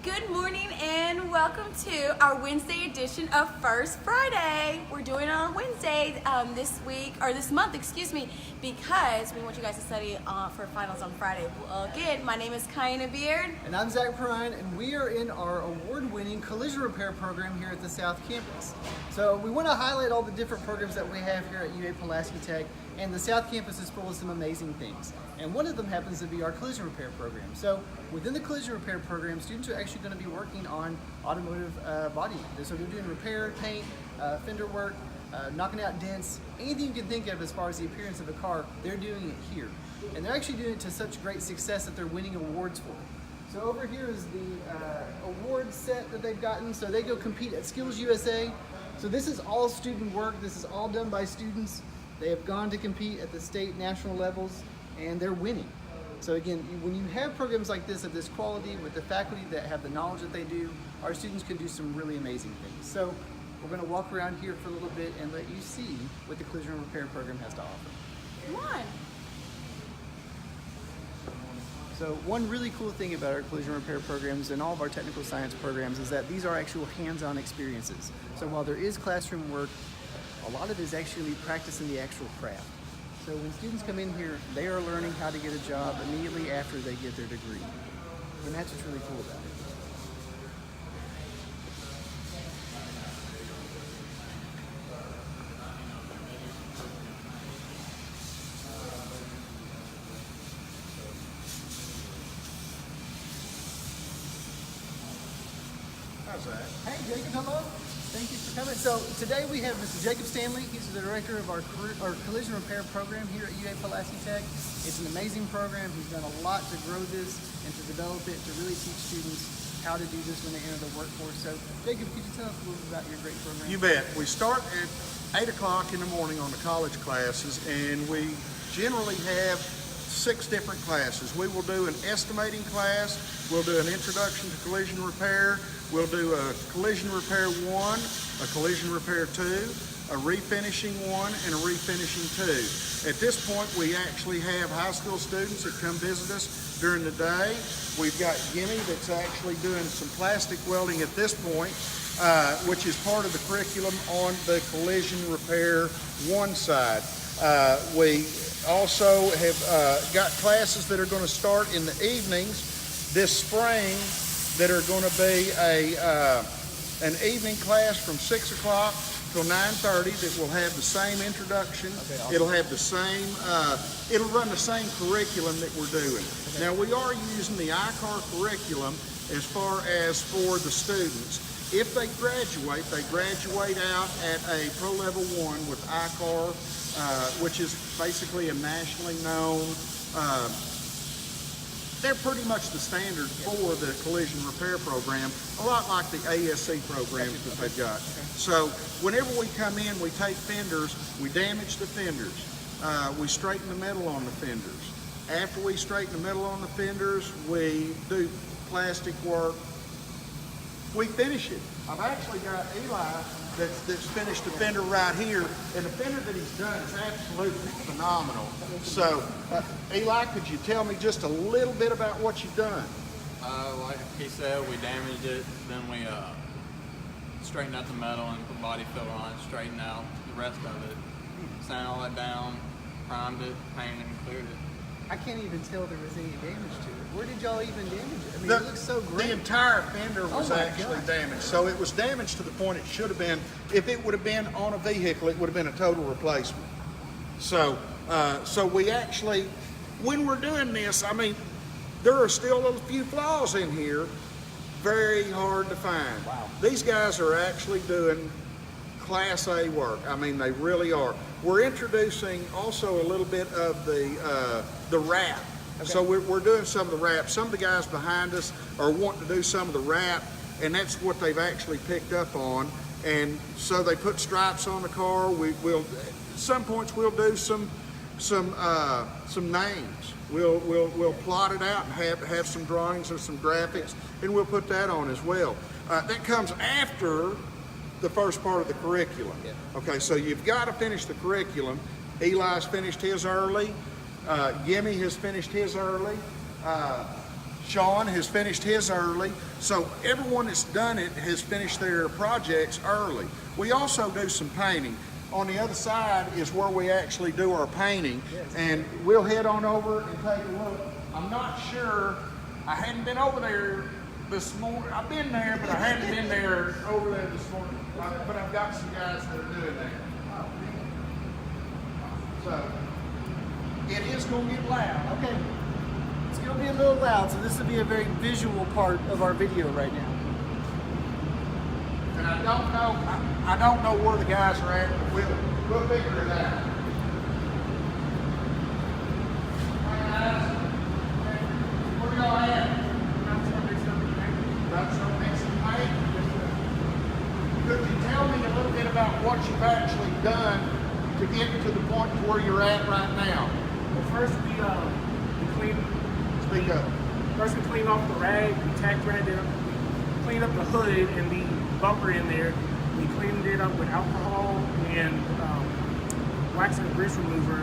Good morning and welcome to our Wednesday edition of First Friday. We're doing it on Wednesday this month, because we want you guys to study for finals on Friday. Well, again, my name is Kiana Beard. And I'm Zach Perrine, and we are in our award-winning collision repair program here at the South Campus. So we want to highlight all the different programs that we have here at UA Pulaski Tech, and the South Campus is full of some amazing things. And one of them happens to be our collision repair program. So within the collision repair program, students are actually going to be working on automotive body. So they're doing repair, paint, fender work, knocking out dents, anything you can think of as far as the appearance of a car, they're doing it here. And they're actually doing it to such great success that they're winning awards for it. So over here is the award set that they've gotten. So they go compete at Skills USA. So this is all student work. This is all done by students. They have gone to compete at the state, national levels, and they're winning. So again, when you have programs like this of this quality with the faculty that have the knowledge that they do, our students can do some really amazing things. So we're going to walk around here for a little bit and let you see what the collision repair program has to offer. Come on. So one really cool thing about our collision repair programs and all of our technical science programs is that these are actual hands-on experiences. So while there is classroom work, a lot of it is actually practicing the actual craft. So when students come in here, they are learning how to get a job immediately after they get their degree. And that's what's really cool about it. How's that? Hey Jacob, hello. Thank you for coming. So today we have Mr. Jacob Stanley. He's the director of our collision repair program here at UA Pulaski Tech. It's an amazing program. He's done a lot to grow this and to develop it, to really teach students how to do this when they enter the workforce. So Jacob, could you tell us a little bit about your great program? You bet. We start at 8 o'clock in the morning on the college classes, and we generally have 6 different classes. We will do an estimating class, we'll do an introduction to collision repair, we'll do a collision repair 1, a collision repair 2, a refinishing 1, and a refinishing 2. At this point, we actually have high school students that come visit us during the day. We've got Gimme that's actually doing some plastic welding at this point, which is part of the curriculum on the collision repair 1 side. We also have got classes that are going to start in the evenings this spring that are going to be an evening class from 6 o'clock till 9:30 that will have the same introduction. Okay, awesome. It'll have the same, it'll run the same curriculum that we're doing. Okay. Now we are using the ICAR curriculum as far as for the students. If they graduate out at a Pro Level 1 with ICAR, which is basically a nationally known, they're pretty much the standard for the collision repair program, a lot like the ASC programs that they've got. So whenever we come in, we take fenders, we damage the fenders, we straighten the metal on the fenders. After we straighten the metal on the fenders, we do plastic work, we finish it. I've actually got Eli that's finished the fender right here, and the fender that he's done is absolutely phenomenal. So, Eli, could you tell me just a little bit about what you've done? Like he said, we damaged it, then we straightened out the metal and put body filler on it, straightened out the rest of it, sand all that down, primed it, painted and cleared it. I can't even tell there was any damage to it. Where did y'all even damage it? I mean, it looks so great. The entire fender was actually damaged. So it was damaged to the point it should have been, if it would have been on a vehicle, it would have been a total replacement. So, so we actually, when we're doing this, I mean, there are still a few flaws in here, very hard to find. Wow. These guys are actually doing Class A work. I mean, they really are. We're introducing also a little bit of the wrap. Okay. So we're doing some of the wrap. Some of the guys behind us are wanting to do some of the wrap, and that's what they've actually picked up on. And so they put stripes on the car. We'll at some points we'll do some names. We'll plot it out and have some drawings or some graphics, and we'll put that on as well. That comes after the first part of the curriculum. Yeah. Okay, so you've got to finish the curriculum. Eli's finished his early. Gimme has finished his early. Sean has finished his early, so everyone that's done it has finished their projects early. We also do some painting. On the other side is where we actually do our painting, and we'll head on over and take a look. I'm not sure, I hadn't been over there this morning. I've been there, but I hadn't been there over there this morning. But I've got some guys that are doing that. So, it is going to get loud. Okay. It's going to be a little loud, so this will be a very visual part of our video right now. And I don't know where the guys are at, but we'll figure it out. Where y'all at? About some mixing paint? Could you tell me a little bit about what you've actually done to get to the point to where you're at right now? Well, first we clean. Speak up. First we clean off the rag. We tack ragged it up. We clean up the hood and the bumper in there. We cleaned it up with alcohol and wax and grease remover.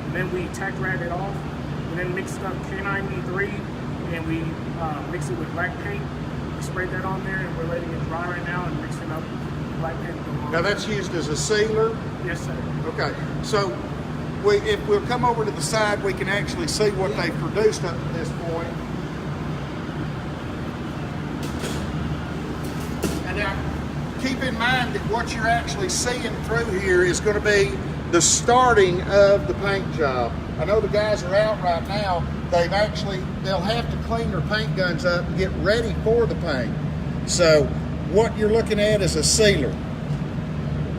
And then we tack ragged it off. And then mixed up K9E3 and we mix it with black paint. We sprayed that on there and we're letting it dry right now and mixing up black paint. Now that's used as a sealer? Yes, sir. Okay, so if we'll come over to the side, we can actually see what they've produced up to this point. And now, keep in mind that what you're actually seeing through here is going to be the starting of the paint job. I know the guys are out right now. They'll have to clean their paint guns up and get ready for the paint. So what you're looking at is a sealer.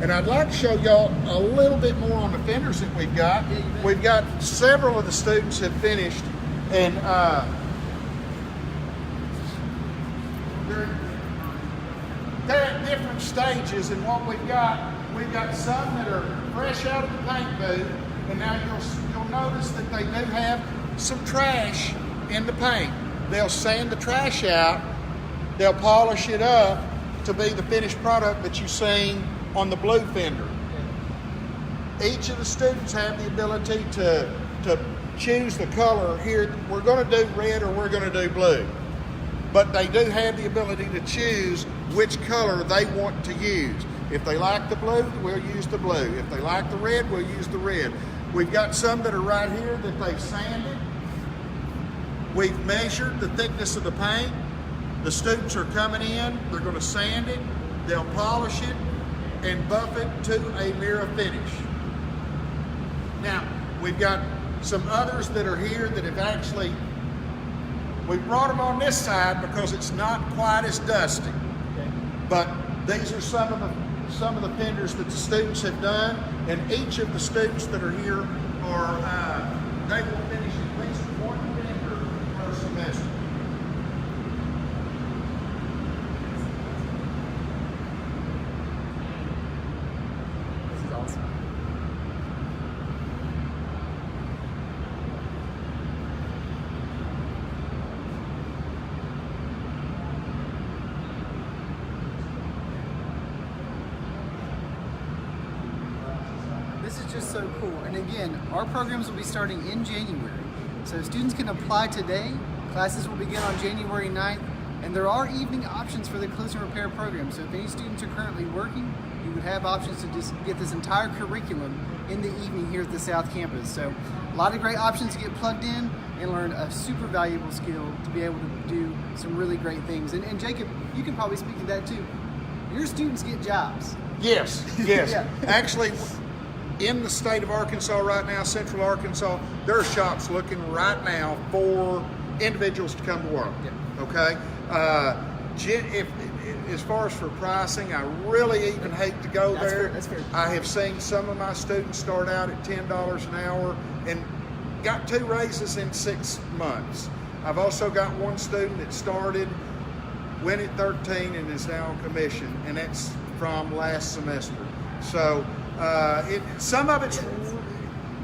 And I'd like to show y'all a little bit more on the fenders that we've got. We've got several of the students have finished, and they're at different stages. And what we've got some that are fresh out of the paint booth, and now you'll notice that they do have some trash in the paint. They'll sand the trash out, they'll polish it up to be the finished product that you've seen on the blue fender. Each of the students have the ability to choose the color here. We're going to do red or we're going to do blue. But they do have the ability to choose which color they want to use. If they like the blue, we'll use the blue. If they like the red, we'll use the red. We've got some that are right here that they've sanded. We've measured the thickness of the paint. The students are coming in, they're going to sand it, they'll polish it, and buff it to a mirror finish. Now, we've got some others that are here that have actually, we brought them on this side because it's not quite as dusty. Okay. But these are some of the fenders that the students have done, and each of the students that are here they will finish at least one fender per semester. This is awesome. This is just so cool. And again, our programs will be starting in January. So students can apply today. Classes will begin on January 9th. And there are evening options for the collision repair program. So if any students are currently working, you would have options to just get this entire curriculum in the evening here at the South Campus. So a lot of great options to get plugged in and learn a super valuable skill to be able to do some really great things. And Jacob, you can probably speak to that too. Your students get jobs. Yes, yes. Yeah. Actually, in the state of Arkansas right now, central Arkansas, there are shops looking right now for individuals to come to work. Yeah. Okay? As far as for pricing, I really even hate to go there. That's fair. I have seen some of my students start out at $10 an hour and got 2 raises in 6 months. I've also got one student that started, went at 13 and is now on commission, and that's from last semester. So some of it's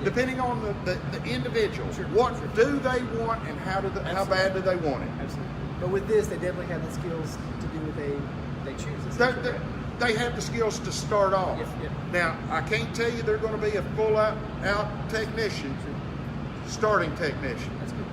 depending on the individual. Sure. What do they want and how bad do they want it? Absolutely. But with this, they definitely have the skills to do what they choose. They have the skills to start off. Yes. Now, I can't tell you they're going to be a full out technician, starting technician. That's good.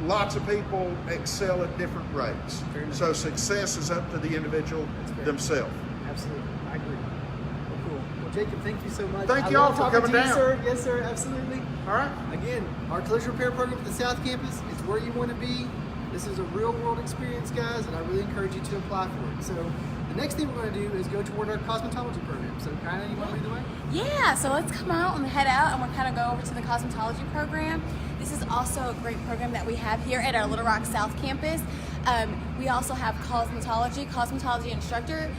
lots of people excel at different rates. So success is up to the individual themselves. Absolutely, I agree. Well, cool. Well, Jacob, thank you so much. Thank I you all love for talking coming to you, down. sir. Yes, sir, absolutely. All right. Again, our collision repair program at the South Campus, it's where you want to be. This is a real world experience, guys, and I really encourage you to apply for it. So the next thing we're going to do is go toward our cosmetology program. So kind of, you want to lead the way? Yeah, so let's come out and head out and we'll kind of go over to the cosmetology program. This is also a great program that we have here at our Little Rock South Campus. We also have cosmetology instructor.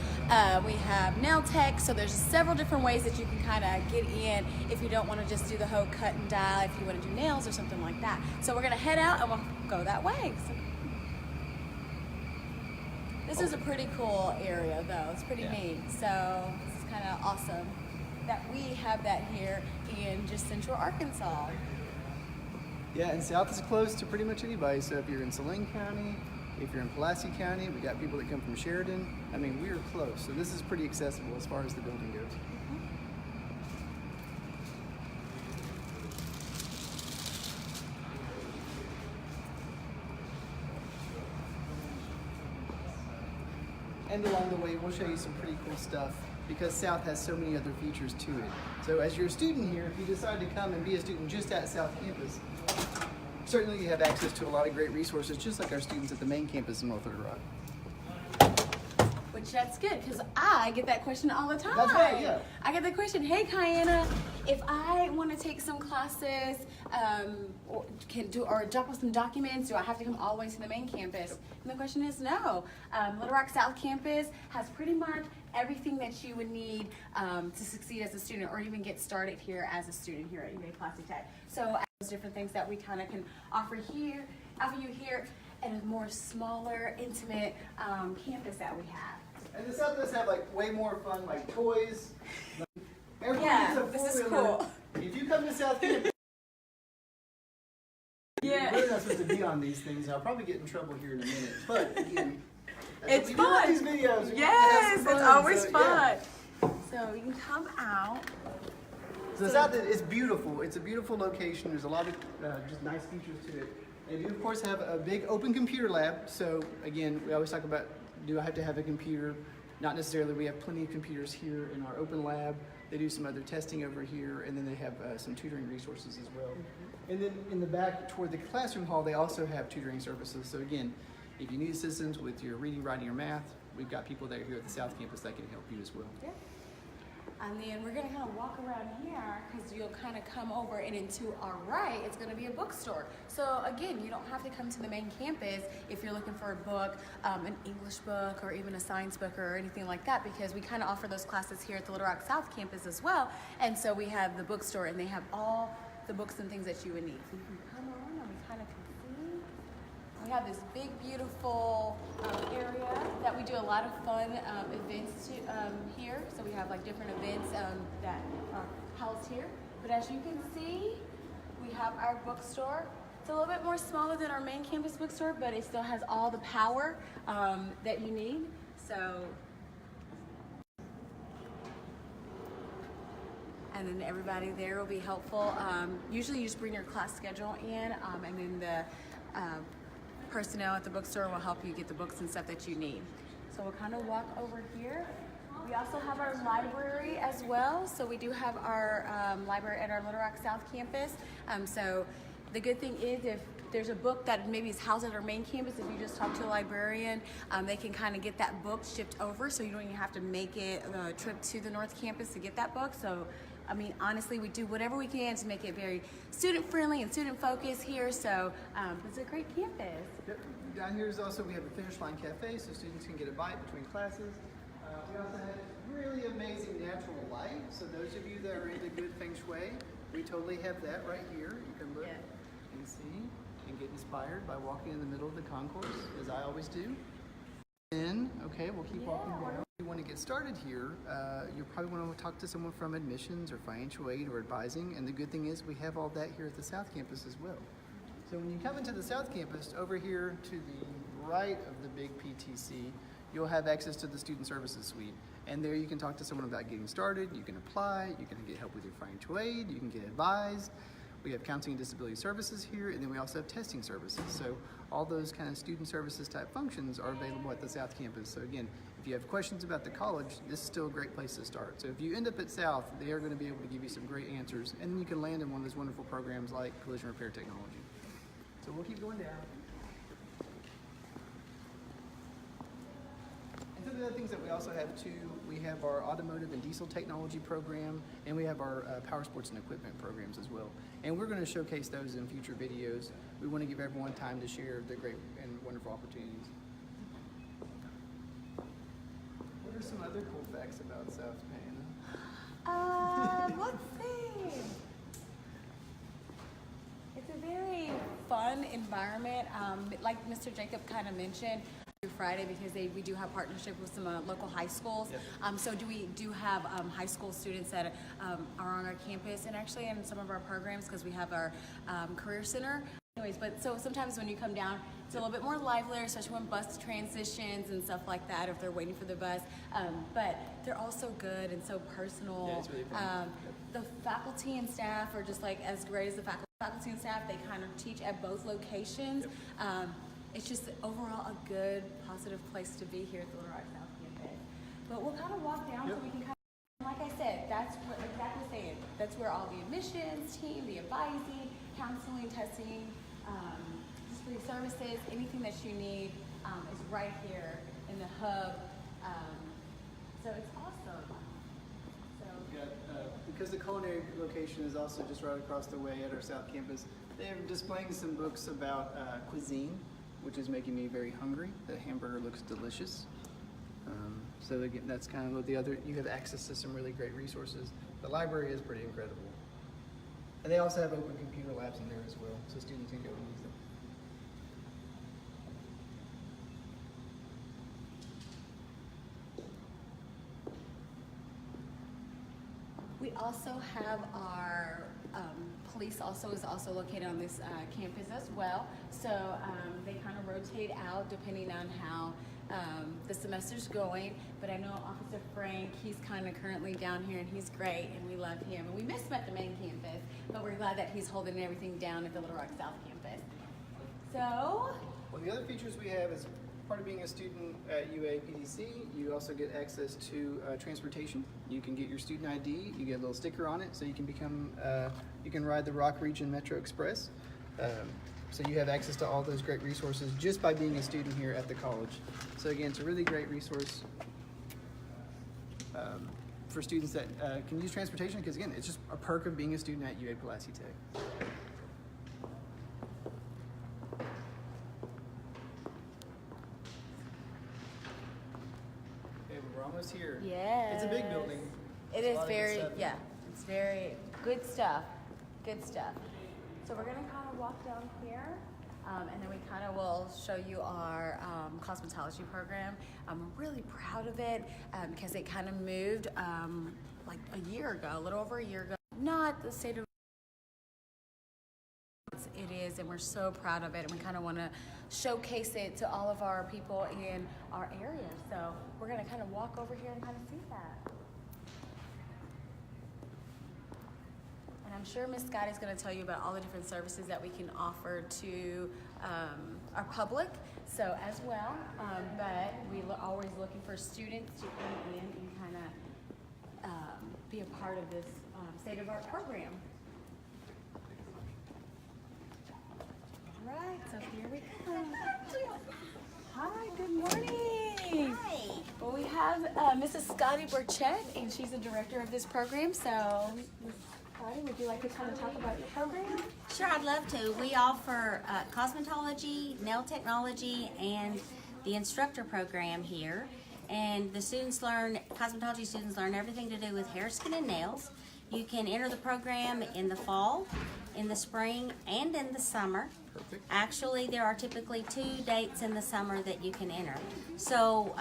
We have nail tech, so there's several different ways that you can kind of get in if you don't want to just do the whole cut and dye, if you want to do nails or something like that. So we're going to head out and we'll go that way. So, this is a pretty cool area though, it's pretty neat. So this is kind of awesome that we have that here in just Central Arkansas. Yeah, and South is close to pretty much anybody. So if you're in Saline County, if you're in Pulaski County, we got people that come from Sheridan. I mean, we are close. So this is pretty accessible as far as the building goes. And along the way, we'll show you some pretty cool stuff because South has so many other features to it. So as you're a student here, if you decide to come and be a student just at South Campus, certainly you have access to a lot of great resources, just like our students at the main campus in North Little Rock. Which that's good, because I get that question all the time. That's right, yeah. I get the question, hey Kiana, if I want to take some classes, or drop off some documents, do I have to come all the way to the main campus? And the question is no. Little Rock South Campus has pretty much everything that you would need to succeed as a student or even get started here as a student here at Pulaski Tech. So those different things that we kind of can offer you here at a more smaller, intimate campus that we have. And the South does have like way more fun, like toys. Everyone Yeah, gets a this is four-wheeler. cool. If you come to South Campus, Yeah. you're really not supposed to be on these things. I'll probably get in trouble here in a minute. But again, It's we do like fun. these videos. We Yes, have some it's fun, always so, fun. yeah. So you can come out. So the South is beautiful. It's a beautiful location. There's a lot of just nice features to it. And you, of course, have a big open computer lab. So again, we always talk about, do I have to have a computer? Not necessarily. We have plenty of computers here in our open lab. They do some other testing over here, and then they have some tutoring resources as well. And then in the back toward the classroom hall, they also have tutoring services. So again, if you need assistance with your reading, writing, or math, we've got people that are here at the South Campus that can help you as well. Yeah. And then we're gonna kind of walk around here because you'll kind of come over and into our right, it's gonna be a bookstore. So again, you don't have to come to the main campus if you're looking for a book, an English book or even a science book or anything like that, because we kind of offer those classes here at the Little Rock South Campus as well. And so we have the bookstore and they have all the books and things that you would need. So you can come on and we kind of can see. We have this big, beautiful area that we do a lot of fun events here. So we have like different events that are housed here. But as you can see, we have our bookstore. It's a little bit more smaller than our main campus bookstore, but it still has all the power that you need. So, and then everybody there will be helpful. Usually you just bring your class schedule in, and then the personnel at the bookstore will help you get the books and stuff that you need. So we'll kind of walk over here. We also have our library as well. So we do have our library at our Little Rock South Campus. So the good thing is if there's a book that maybe is housed at our main campus, if you just talk to a librarian, they can kind of get that book shipped over so you don't even have to make it a trip to the North Campus to get that book. So I mean, honestly, we do whatever we can to make it very student-friendly and student-focused here, so it's a great campus. Yep. Down here is also, we have a Finish Line Cafe, so students can get a bite between classes. We also have really amazing natural light, so those of you that are into good feng shui, we totally have that right here. You can look and see and get inspired by walking in the middle of the concourse, as I always do. Then, okay, we'll keep walking down. If you want to get started here, you probably want to talk to someone from admissions or financial aid or advising, and the good thing is we have all that here at the South Campus as well. So when you come into the South Campus, over here to the right of the big PTC, you'll have access to the Student Services Suite. And there you can talk to someone about getting started, you can apply, you can get help with your financial aid, you can get advised. We have counseling and disability services here, and then we also have testing services. So all those kind of student services type functions are available at the South Campus. So again, if you have questions about the college, this is still a great place to start. So if you end up at South, they are going to be able to give you some great answers, and then you can land in one of those wonderful programs like collision repair technology. So we'll keep going down. And some of the other things that we also have too, we have our automotive and diesel technology program, and we have our power sports and equipment programs as well. And we're going to showcase those in future videos. We want to give everyone time to share the great and wonderful opportunities. What are some other cool facts about South Payne? Let's see. It's a very fun environment. Like Mr. Jacob kind of mentioned, Friday because we do have partnership with some local high schools. Yep. So we do have high school students that are on our campus, and actually in some of our programs because we have our career center. Anyways, but so sometimes when you come down, it's a little bit more livelier, especially when bus transitions and stuff like that, if they're waiting for the bus. But they're also good and so personal. Yeah, it's really fun. The faculty and staff are just like as great as the faculty and staff. They kind of teach at both locations. Yep. It's just overall a good, positive place to be here at the Little Rock South Campus. But we'll kind of walk down so we can kind of, like I said, that's what exactly saying. That's where all the admissions team, the advising, counseling, testing, disability services, anything that you need is right here in the hub. So it's awesome. So Because the culinary location is also just right across the way at our South Campus, they're displaying some books about cuisine, which is making me very hungry. The hamburger looks delicious. So again, that's kind of what the other, you have access to some really great resources. The library is pretty incredible. And they also have open computer labs in there as well, so students can go and use them. we also have our police is also located on this campus as well. So they kind of rotate out depending on how the semester's going. But I know Officer Frank, he's kind of currently down here and he's great and we love him. And we miss him at the main campus, but we're glad that he's holding everything down at the Little Rock South campus. So, well, the other features we have is part of being a student at UA PDC, you also get access to transportation. You can get your student ID, you get a little sticker on it, so you can become, you can ride the Rock Region Metro Express. So you have access to all those great resources just by being a student here at the college. So again, it's a really great resource for students that can use transportation, because again, it's just a perk of being a student at UA Pulaski Tech. We're almost here. yes. It's a big building. It It's a is lot of good very, stuff. yeah, it's very good stuff. Good stuff. So we're gonna kind of walk down here, and then we kind of will show you our cosmetology program. I'm really proud of it because it kind of moved like a year ago, a little over a year ago. Not the state of it is, and we're so proud of it, and we kind of want to showcase it to all of our people in our area. So we're going to kind of walk over here and kind of see that. And I'm sure Miss Scott is going to tell you about all the different services that we can offer to our public, so as well. But we're always looking for students to come in and kind of be a part of this state-of-the-art program. All right, so here we go. Hi, good morning. Hi. Well, we have Mrs. Scotty Burchett, and she's the director of this program. So, Ms. Scotty, would you like to kind of talk about your program? Sure, I'd love to. We offer cosmetology, nail technology, and the instructor program here. And the cosmetology students learn everything to do with hair, skin, and nails. You can enter the program in the fall, in the spring, and in the summer. Perfect. Actually, there are typically 2 dates in the summer that you can enter. So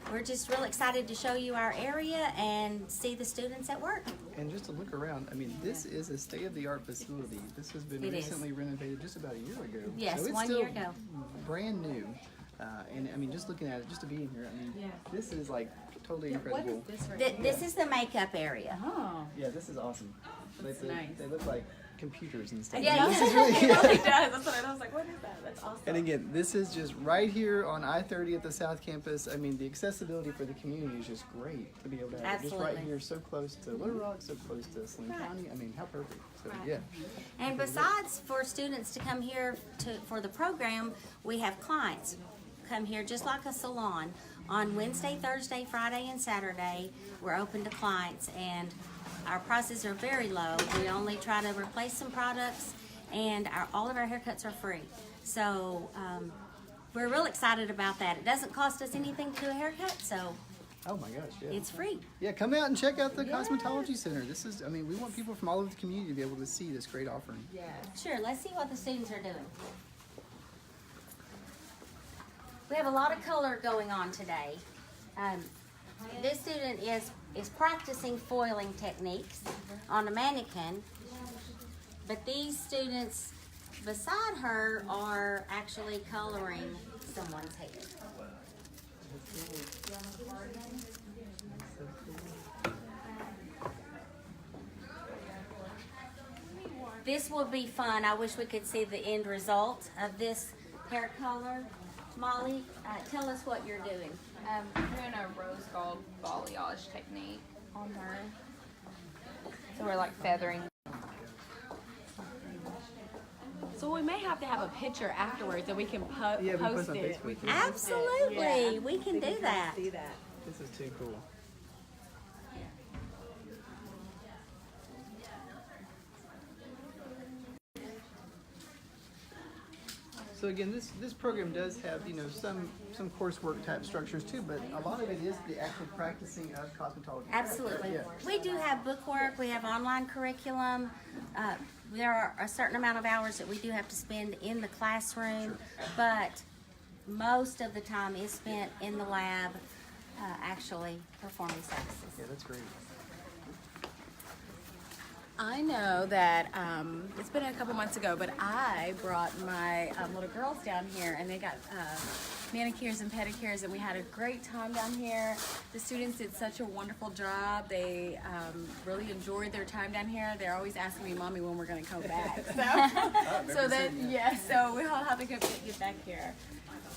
we're just real excited to show you our area and see the students at work. And just to look around, I mean, this is a state-of-the-art facility. This has been It is. recently renovated just about a year ago. Yes, so it's 1 still year ago. brand new. And I mean, just looking at it, just to be in here, I mean, Yeah. this is like totally What incredible. is this right This is the makeup area. Oh, Yeah, this is awesome. That's they, nice. They look like computers and stuff. Yeah, This is really, It really does. That's what I was like, what is that? That's awesome. And again, this is just right here on I-30 at the South Campus. I mean, the accessibility for the community is just great to be able to have it just right Absolutely. here, so close to Little Rock, so close to Slim County. I mean, how perfect. So, Right. yeah. And besides for students to come here for the program, we have clients come here just like a salon. On Wednesday, Thursday, Friday, and Saturday, we're open to clients, and our prices are very low. We only try to replace some products, and all of our haircuts are free. So we're real excited about that. It doesn't cost us anything to do a haircut, so Oh my gosh, yeah. it's free. Yeah, come out and check out the Cosmetology Center. This is, I mean, we want people from all over the community to be able to see this great offering. Sure, let's see what the students are doing. We have a lot of color going on today. This student is practicing foiling techniques on a mannequin, but these students beside her are actually coloring someone's hair. This will be fun. I wish we could see the end result of this hair color. Molly, tell us what you're doing. We're doing a rose gold balayage technique on her. So we're like feathering. So we may have to have a picture afterwards that we can Yeah, we post post on it. Facebook. Absolutely, we can do that. This is too cool. So again, this program does have, you know, some coursework type structures too, but a lot of it is the actual practicing of cosmetology. Absolutely. Yeah. We do have bookwork, we have online curriculum. There are a certain amount of hours that we do have to spend in the classroom, but most of the time is spent in the lab actually performing services. Yeah, that's great. I know that it's been a couple months ago, but I brought my little girls down here, and they got manicures and pedicures, and we had a great time down here. The students did such a wonderful job. They really enjoyed their time down here. They're always asking me, "Mommy, when we're going to come back?" So then, yeah, so we'll have to get back here.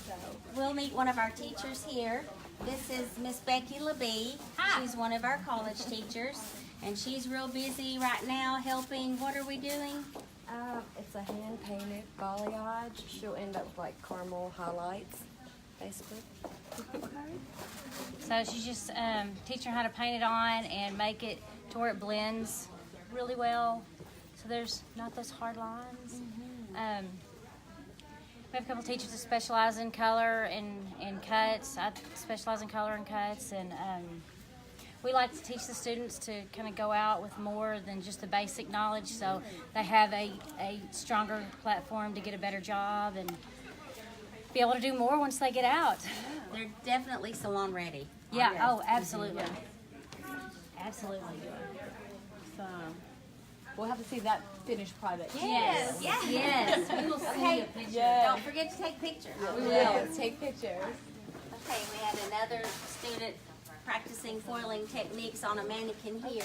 So We'll meet one of our teachers here. This is Miss Becky LeBee. She's one of our college teachers, and she's real busy right now helping. What are we doing? It's a hand-painted balayage. She'll end up with like caramel highlights, basically. So she's just teaching her how to paint it on and make it to where it blends really well. So there's not those hard lines. We have a couple teachers that specialize in color and cuts. I specialize in color and cuts, and we like to teach the students to kind of go out with more than just the basic knowledge, so they have a stronger platform to get a better job and be able to do more once they get out. They're definitely salon ready. Yeah, oh, absolutely. Absolutely. So we'll have to see that finished product. Yes, yes. We will send you a picture. Yes. Don't forget to take pictures. We will take pictures. Okay, we had another student practicing foiling techniques on a mannequin here.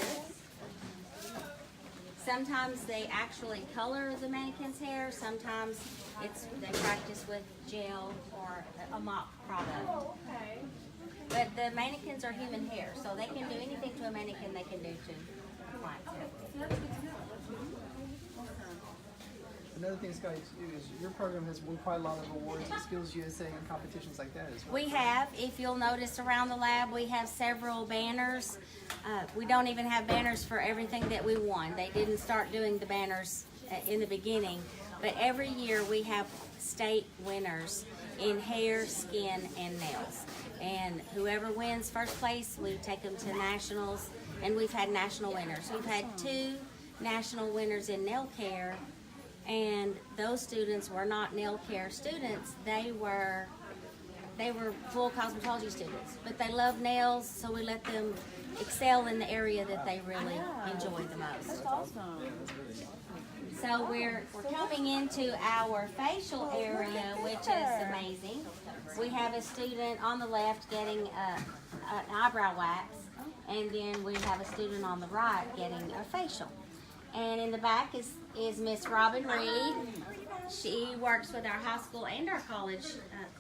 Sometimes they actually color the mannequin's hair. Sometimes they practice with gel or a mop product. But the mannequins are human hair, so they can do anything to a mannequin they can do to clients' hair. Another thing, Scotty, too, is your program has won quite a lot of awards at Skills USA and competitions like that as well. We have, if you'll notice around the lab, we have several banners. We don't even have banners for everything that we won. They didn't start doing the banners in the beginning, but every year we have state winners in hair, skin, and nails. And whoever wins first place, we take them to nationals, and we've had national winners. We've had 2 national winners in nail care, and those students were not nail care students. They were full cosmetology students, but they love nails, so we let them excel in the area that they really enjoy the most. That's awesome. So we're coming into our facial area, which is amazing. We have a student on the left getting an eyebrow wax, and then we have a student on the right getting a facial. And in the back is Miss Robin Reed. She works with our high school and our college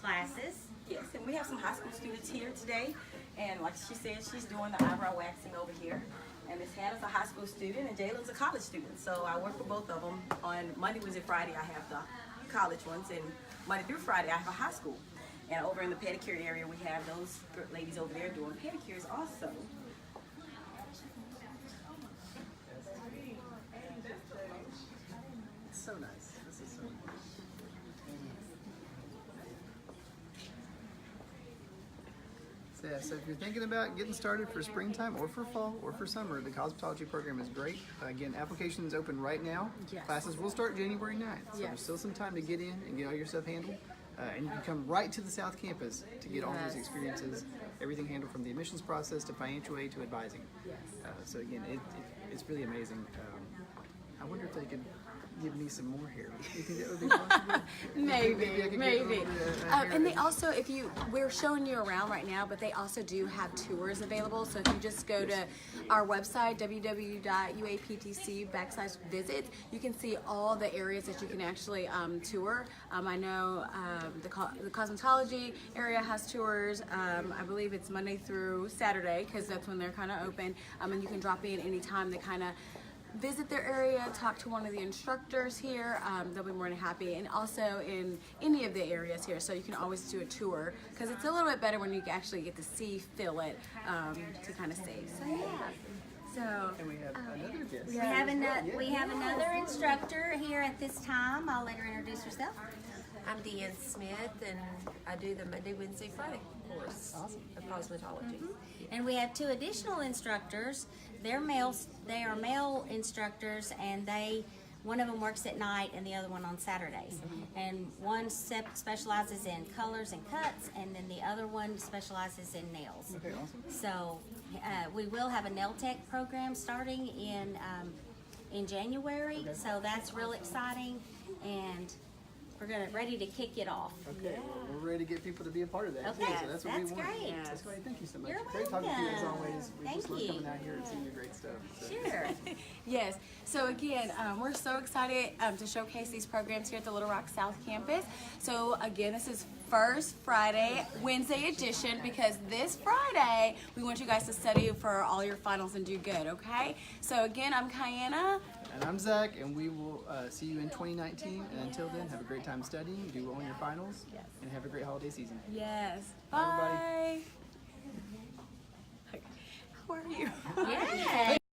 classes. Yes, and we have some high school students here today. And like she said, she's doing the eyebrow waxing over here. And Miss Hannah's a high school student and Jalen's a college student. So I work for both of them. On Monday, Wednesday, Friday, I have the college ones. And Monday through Friday, I have a high school. And over in the pedicure area, we have those ladies over there doing pedicures also. So nice. This is so nice. So, yeah, so if you're thinking about getting started for springtime or for fall or for summer, the cosmetology program is great. Again, applications open right now. Yes. Classes will start January 9th. So Yes. there's still some time to get in and get all your stuff handled. And you can come right to the South Campus to get all those Yes. experiences, everything handled from the admissions process to financial aid to advising. Yes. So again, it's really amazing. I wonder if they could give me some more hair. You think that would be possible? Maybe, I could get a maybe. little bit of hair. And they also, we're showing you around right now, but they also do have tours available. So if you just go to our website, www.uaptc/visits, you can see all the areas that you can actually tour. I know the cosmetology area has tours. I believe it's Monday through Saturday because that's when they're kind of open. And you can drop in anytime to kind of visit their area, talk to one of the instructors here. They'll be more than happy. And also in any of the areas here, so you can always do a tour because it's a little bit better when you actually get to feel it, to kind of see. So yeah. So And we have another guest. We have another instructor here at this time. I'll let her introduce herself. I'm Deanne Smith, and I do the Monday, Wednesday, Friday course of cosmetology. And we have two additional instructors. They are male instructors, and one of them works at night and the other one on Saturdays. And one specializes in colors and cuts, and then the other one specializes in nails. Okay, awesome. So we will have a nail tech program starting in January, so that's real exciting, and we're ready to kick it off. Okay, well, we're ready to get people to be a part of that. Okay, So that's what we want. great. That's great. Thank you so much. You're Great talking to you as welcome. always. We Thank just love you. coming out here and seeing your great stuff. So. Sure. yes. So again, we're so excited to showcase these programs here at the Little Rock South Campus. So again, this is First Friday, Wednesday edition, because this Friday we want you guys to study for all your finals and do good, okay? So again, I'm Kiana. And I'm Zach, and we will see you in 2019. And until then, have a great time studying, do well in your finals, and have a great holiday season. Yes. Bye, everybody. Bye. How are you? Yeah.